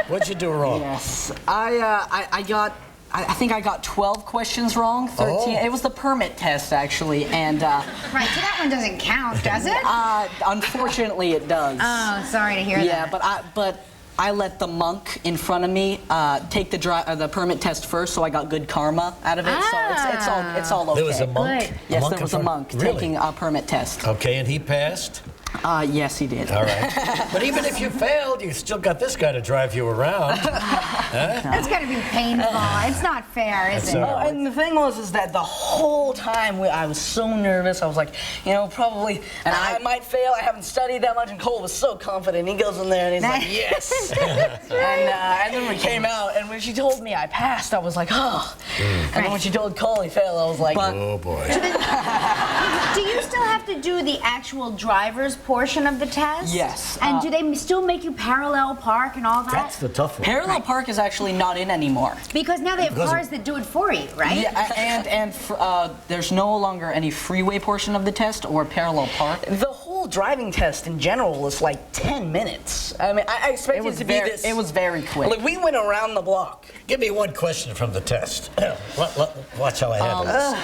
What'd you do wrong? Yes. I think I got 12 questions wrong, 13. Oh. It was the permit test, actually, and... Right, so that one doesn't count, does it? Unfortunately, it does. Oh, sorry to hear that. Yeah, but I let the monk in front of me take the permit test first, so I got good karma out of it. So it's all okay. There was a monk? Yes, there was a monk taking a permit test. Okay, and he passed? Yes, he did. All right. But even if you failed, you still got this guy to drive you around. Huh? That's got to be painful. It's not fair, is it? And the thing was that the whole time I was so nervous. I was like, probably, and I might fail. I haven't studied that much. And Cole was so confident. He goes in there and he's like, yes. And then we came out, and when she told me I passed, I was like, oh. And then when she told Cole he failed, I was like, oh boy. Do you still have to do the actual driver's portion of the test? Yes. And do they still make you parallel park and all that? That's the tough one. Parallel park is actually not in anymore. Because now they have cars that do it for you, right? Yeah, and there's no longer any freeway portion of the test or parallel park. The whole driving test in general was like 10 minutes. I mean, I expected it to be this. It was very quick. Like, we went around the block. Give me one question from the test. Watch how I handle this.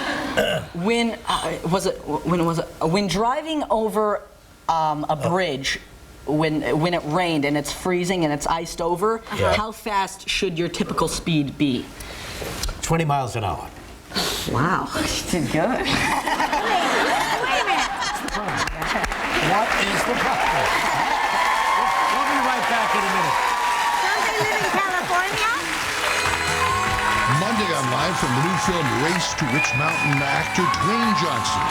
When driving over a bridge, when it rained and it's freezing and it's iced over, how fast should your typical speed be? 20 miles an hour. Wow, you did good. Wait a minute. What is the problem? We'll be right back in a minute. Don't they live in California? Monday on Live from the new film Race to Witch Mountain, actor Dwayne Johnson.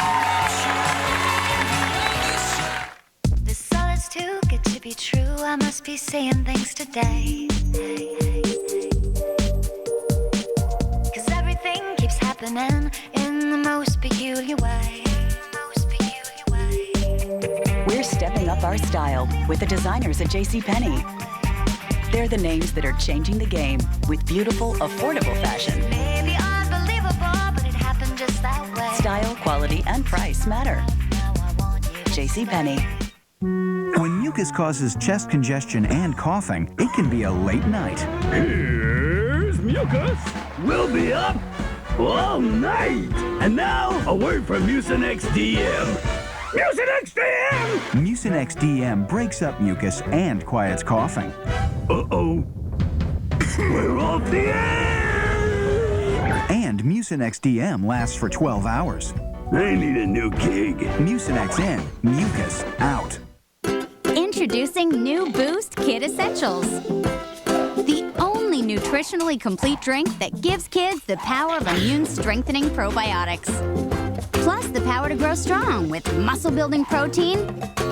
This all is too good to be true. I must be saying things today. 'Cause everything keeps happening in the most peculiar way. We're stepping up our style with the designers at JCPenney. They're the names that are changing the game with beautiful, affordable fashion. Maybe unbelievable, but it happened just that way. Style, quality, and price matter. JCPenney. When mucus causes chest congestion and coughing, it can be a late night. Here's mucus. We'll be up all night. And now, a word from Mucinex DM. Mucinex DM! Mucinex DM breaks up mucus and quiets coughing. Uh-oh. We're off the air! And Mucinex DM lasts for 12 hours. I need a new gig. Mucinex in, mucus out. Introducing new Boost Kid Essentials. The only nutritionally complete drink that gives kids the power of immune-strengthening probiotics. Plus the power to grow strong with muscle-building protein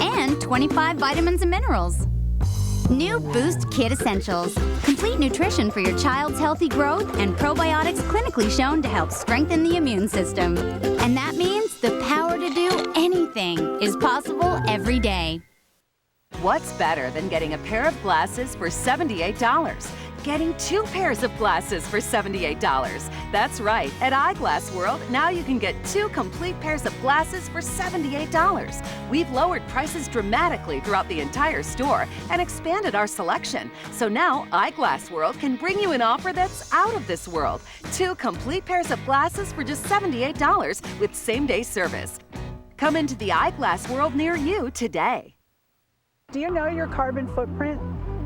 and 25 vitamins and minerals. New Boost Kid Essentials. Complete nutrition for your child's healthy growth and probiotics clinically shown to help strengthen the immune system. And that means the power to do anything is possible every day. What's better than getting a pair of glasses for $78? Getting 2 pairs of glasses for $78. That's right. At Eyeglass World, now you can get 2 complete pairs of glasses for $78. We've lowered prices dramatically throughout the entire store and expanded our selection. So now Eyeglass World can bring you an offer that's out of this world. 2 complete pairs of glasses for just $78 with same-day service. Come into the Eyeglass World near you today. Do you know your carbon footprint?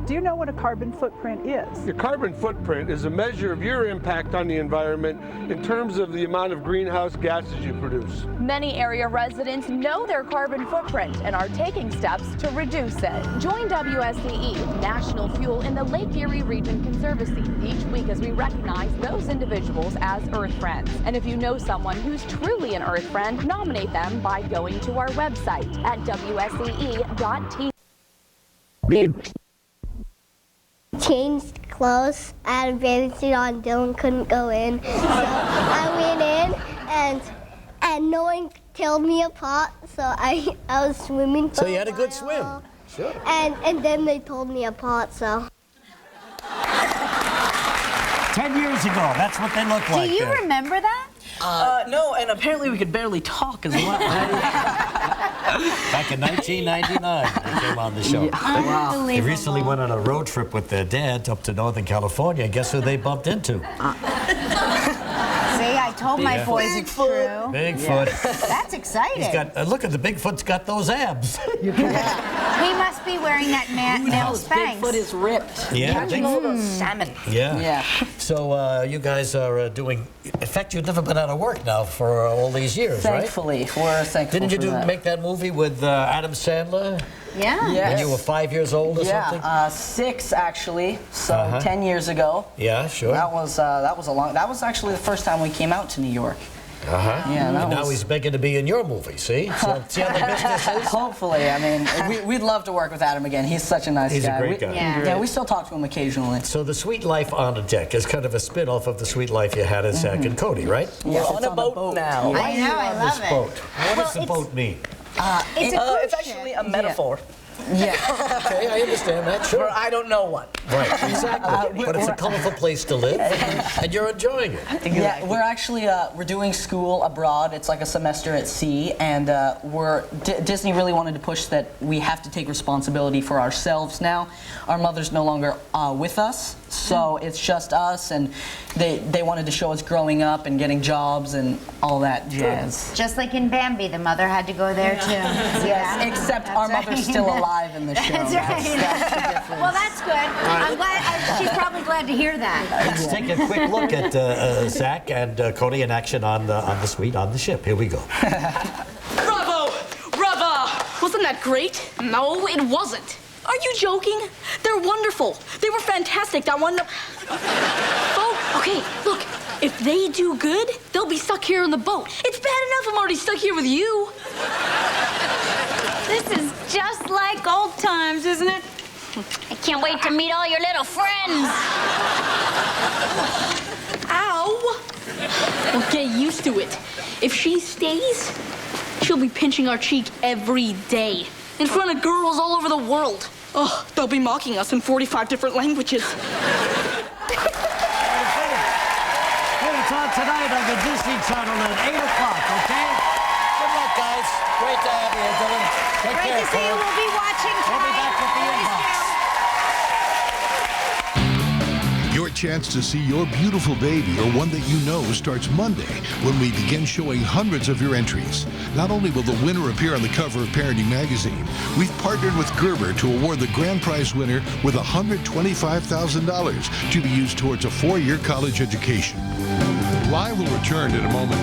Do you know what a carbon footprint is? Your carbon footprint is a measure of your impact on the environment in terms of the amount of greenhouse gases you produce. Many area residents know their carbon footprint and are taking steps to reduce it. Join WSEE, National Fuel in the Lake Erie Region Conservancy each week as we recognize those individuals as Earth Friends. And if you know someone who's truly an Earth Friend, nominate them by going to our website at WSEE.TV. Changed clothes. I had a bathing suit on. Dylan couldn't go in, so I went in, and no one killed me apart. So I was swimming. So you had a good swim. Sure. And then they pulled me apart. So. 10 years ago, that's what they look like. Do you remember that? No, and apparently we could barely talk as well. Back in 1999, they came on the show. Yeah. Wow. They recently went on a road trip with their dad up to Northern California, and guess who they bumped into? See, I told my boys it's true. Bigfoot. That's exciting. He's got, look at the Bigfoot's got those abs. He must be wearing that male Spanx. Bigfoot is ripped. Yeah, Bigfoot. Salmon. Yeah. So you guys are doing. In fact, you've never been out of work now for all these years, Thankfully, right? we're thankful. Didn't you for make that movie with Adam Sandler? Yeah. Yes. When you were 5 years old or something? 6 actually. So 10 years ago. Yeah, sure. That was actually the first time we came out to New York. Yeah, and now he's begging to be in your movie, see? So, see how the business is? Hopefully. I mean, we'd love to work with Adam again. He's such a nice guy. He's a great guy. Yeah, we still talk to him occasionally. So the Sweet Life on a Deck is kind of a spin-off of the Sweet Life you had at Zach and Cody, right? We're on a boat now. I know, I love it. What does the boat mean? It's actually a metaphor. Yeah. Okay, I understand that, sure. I don't know what. Right, exactly. But it's a colorful place to live, and you're enjoying it. Yeah, we're actually we're doing school abroad. It's like a semester at sea, and Disney really wanted to push that we have to take responsibility for ourselves now. Our mother's no longer with us, so it's just us, and they wanted to show us growing up and getting jobs and all that jazz. Just like in Bambi, the mother had to go there too. Yes, except our mother's still alive in the show. That's right. Well, that's good. I'm glad. She's probably glad to hear that. Let's take a quick look at Zach and Cody in action on the suite on the ship. Here we go. Bravo! Bravo! Wasn't that great? No, it wasn't. Are you joking? They're wonderful. They were fantastic. That one. Oh, okay, look. If they do good, they'll be stuck here in the boat. It's bad enough I'm already stuck here with you. This is just like old times, isn't it? I can't wait to meet all your little friends. Ow! Well, get used to it. If she stays, she'll be pinching our cheek every day in front of girls all over the world. Oh, they'll be mocking us in 45 different languages. It's on tonight on the Disney Channel at 8 o'clock, okay? Good luck, guys. Great to have you, Dylan. Take care, Great to see you. We'll be watching tonight. We'll be back with the inbox. Your chance to see your beautiful baby or one that you know starts Monday when we begin showing hundreds of your entries. Not only will the winner appear on the cover of Parenting Magazine, we've partnered with Gerber to award the grand prize winner with $125,000 to be used towards a 4-year college education. Live will return in a moment.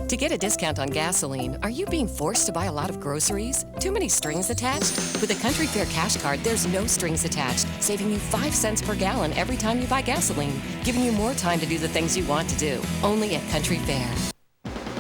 To get a discount on gasoline, are you being forced to buy a lot of groceries? Too many strings attached? With a Country Fair cash card, there's no strings attached, saving you 5 cents per gallon every time you buy gasoline, giving you more time to do the things you want to do. Only at Country Fair.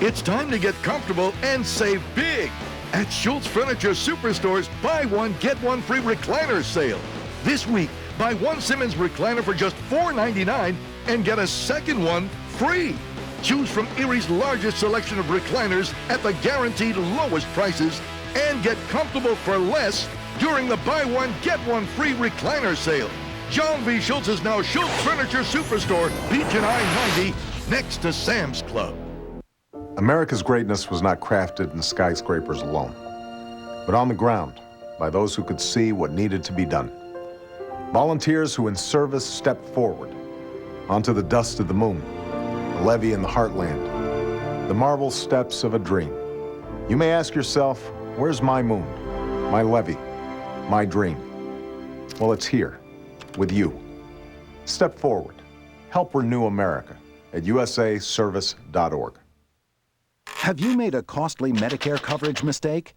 It's time to get comfortable and save big at Schultz Furniture Superstore's Buy One, Get One Free Recliner sale. This week, buy one Simmons recliner for just $4.99 and get a second one free. Choose from Erie's largest selection of recliners at the guaranteed lowest prices and get comfortable for less during the Buy One, Get One Free Recliner sale. John V. Schultz is now Schultz Furniture Superstore, Beach and I-90, next to Sam's Club. America's greatness was not crafted in skyscrapers alone, but on the ground by those who could see what needed to be done. Volunteers who in service stepped forward onto the dust of the moon, a levee in the heartland, the marble steps of a dream. You may ask yourself, where's my moon, my levee, my dream? Well, it's here, with you. Step forward. Help renew America at usaservice.org. Have you made a costly Medicare coverage mistake?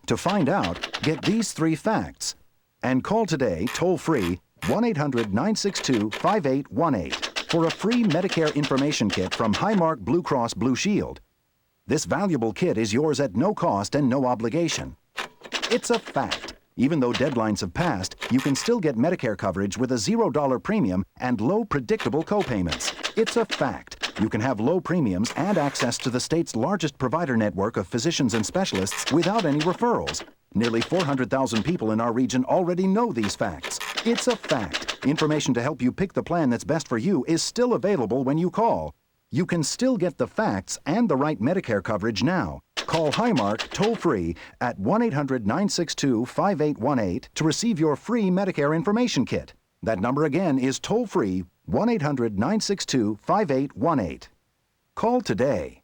To find out, get these 3 facts and call today toll-free 1-800-962-5818 for a free Medicare information kit from Highmark Blue Cross Blue Shield. This valuable kit is yours at no cost and no obligation. It's a fact. Even though deadlines have passed, you can still get Medicare coverage with a $0 premium and low predictable copayments. It's a fact. You can have low premiums and access to the state's largest provider network of physicians and specialists without any referrals. Nearly 400,000 people in our region already know these facts. It's a fact. Information to help you pick the plan that's best for you is still available when you call. You can still get the facts and the right Medicare coverage now. Call Highmark toll-free at 1-800-962-5818 to receive your free Medicare information kit. That number again is toll-free 1-800-962-5818. Call today.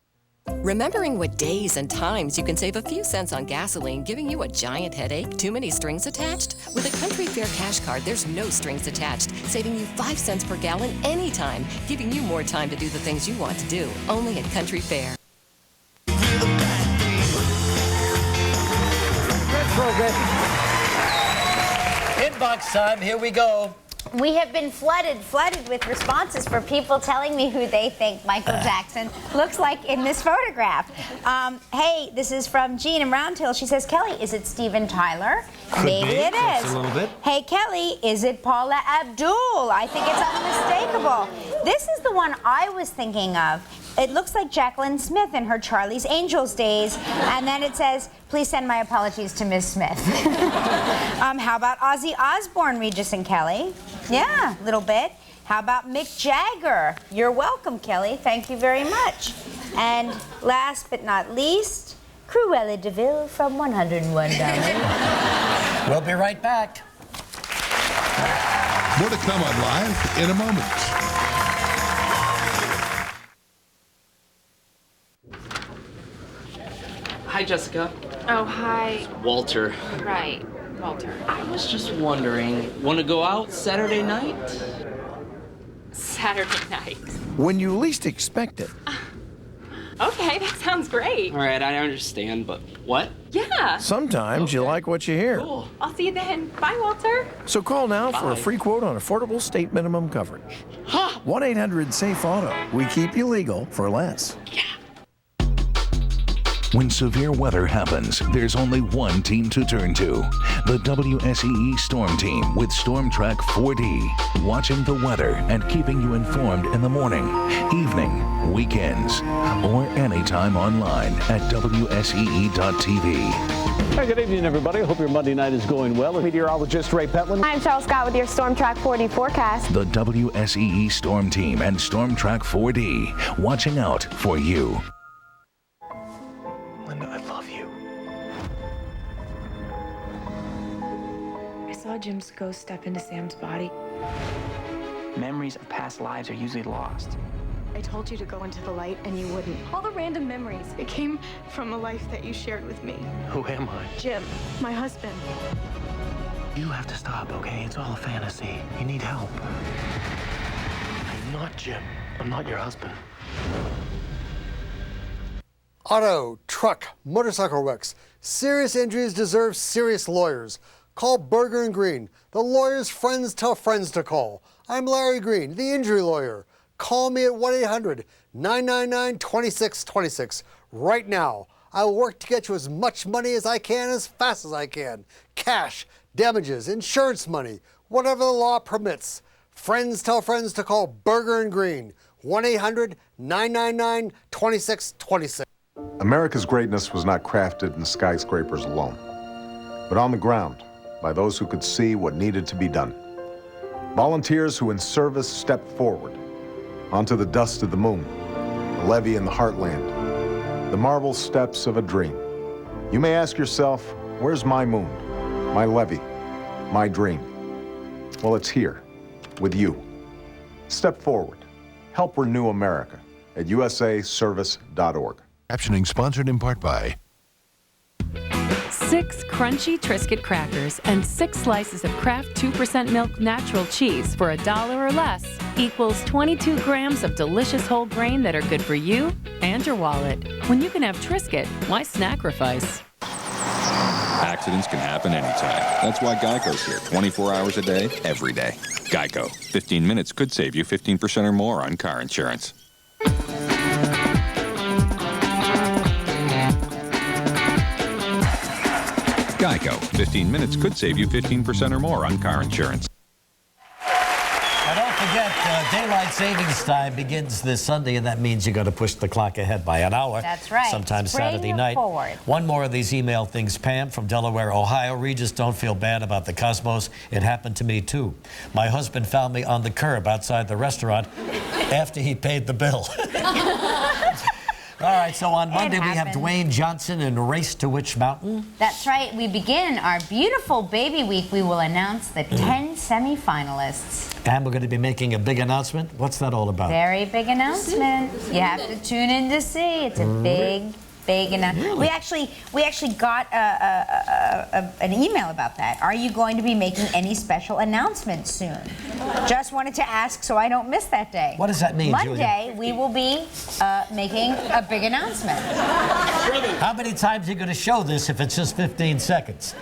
Remembering what days and times you can save a few cents on gasoline giving you a giant headache? Too many strings attached? With a Country Fair cash card, there's no strings attached, saving you 5 cents per gallon anytime, giving you more time to do the things you want to do. Only at Country Fair. Program. Inbox time, here we go. We have been flooded with responses for people telling me who they think Michael Jackson looks like in this photograph. Hey, this is from Jean in Round Hill. She says, Kelly, is it Steven Tyler? Could Maybe be. it That's is. a little bit. Hey, Kelly, is it Paula Abdul? I think it's unmistakable. This is the one I was thinking of. It looks like Jacqueline Smith in her Charlie's Angels days. And then it says, please send my apologies to Miss Smith. How about Ozzy Osbourne, Regis and Kelly? Yeah, a little bit. How about Mick Jagger? You're welcome, Kelly. Thank you very much. And last but not least, Cruella de Vil from 101 Dalmatians. We'll be right back. More to come on Live in a moment. Hi, Jessica. Oh, hi. Walter. Right, Walter. I was just wondering, want to go out Saturday night? Saturday night. When you least expect it. Okay, that sounds great. All right, I understand, but what? Yeah. Sometimes you like what you hear. Cool. I'll see you then. Bye, Walter. So call now for a Bye. free quote on affordable state minimum coverage. 1-800-SAFE-AUTO. We keep you legal for less. When severe weather happens, there's only one team to turn to. The WSEE Storm Team with Storm Track 4D. Watching the weather and keeping you informed in the morning, evening, weekends, or anytime online at WSEE.tv. Hey, good evening, everybody. Hope your Monday night is going well. Meteorologist Ray Petlin. I'm Charles Scott with your Storm Track 4D forecast. The WSEE Storm Team and Storm Track 4D. Watching out for you. Linda, I love you. I saw Jim's ghost step into Sam's body. Memories of past lives are usually lost. I told you to go into the light and you wouldn't. All the random memories, it came from a life that you shared with me. Who am I? Jim, my husband. You have to stop, okay? It's all a fantasy. You need help. I'm not Jim. I'm not your husband. Auto, truck, motorcycle wrecks. Serious injuries deserve serious lawyers. Call Berger & Green. The lawyers friends tell friends to call. I'm Larry Green, the injury lawyer. Call me at 1-800-999-2626 right now. I will work to get you as much money as I can as fast as I can. Cash, damages, insurance money, whatever the law permits. Friends tell friends to call Berger & Green. 1-800-999-2626. America's greatness was not crafted in skyscrapers alone, but on the ground by those who could see what needed to be done. Volunteers who in service stepped forward onto the dust of the moon, a levee in the heartland, the marble steps of a dream. You may ask yourself, where's my moon, my levee, my dream? Well, it's here with you. Step forward. Help renew America at usaservice.org. Captioning sponsored in part by 6 crunchy Triscuit crackers and 6 slices of Kraft 2% milk natural cheese for $1 or less equals 22 grams of delicious whole grain that are good for you and your wallet. When you can have Triscuit, why sacrifice? Accidents can happen anytime. That's why Geico's here 24 hours a day, every day. Geico. 15 minutes could save you 15% or more on car insurance. Geico. 15 minutes could save you 15% or more on car insurance. Now don't forget, daylight savings time begins this Sunday, and that means you got to push the clock ahead by an hour. That's right. Sometimes Bring Saturday it night. forward. One more of these email things. Pam from Delaware, Ohio. Regis, don't feel bad about the Cosmos. It happened to me too. My husband found me on the curb outside the restaurant after he paid the bill. All right, so on Monday we have Dwayne Johnson in Race to Witch Mountain. That's right. We begin our beautiful baby week. We will announce the 10 semifinalists. And we're going to be making a big announcement. What's that all about? Very big announcement. You have to tune in to see. It's a big announcement. Really? We actually got an email about that. Are you going to be making any special announcements soon? Just wanted to ask so I don't miss that day. What does that mean, Monday, Julia? we will be making a big announcement. How many times are you going to show this if it's just 15 seconds?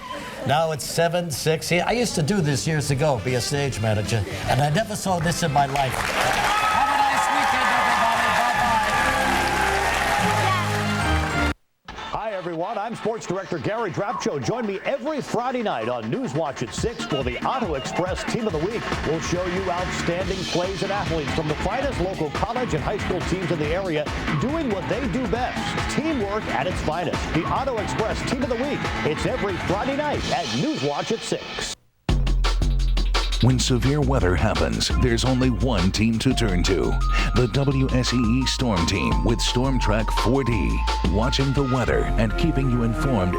Now it's 7, 6. I used to do this years ago, be a stage manager, and I never saw this in my life. Have a nice weekend, everybody. Bye-bye. Hi, everyone. everyone. I'm Sports Director Gary Drapcho. Join me every Friday night on Newswatch at 6 for the Auto Express Team of the Week. We'll show you outstanding plays and athletes from the finest local college and high school teams in the area doing what they do best. Teamwork at its finest. The Auto Express Team of the Week. It's every Friday night at Newswatch at 6. When severe weather happens, there's only one team to turn to. The WSEE Storm Team with Storm Track 4D. Watching the weather and keeping you informed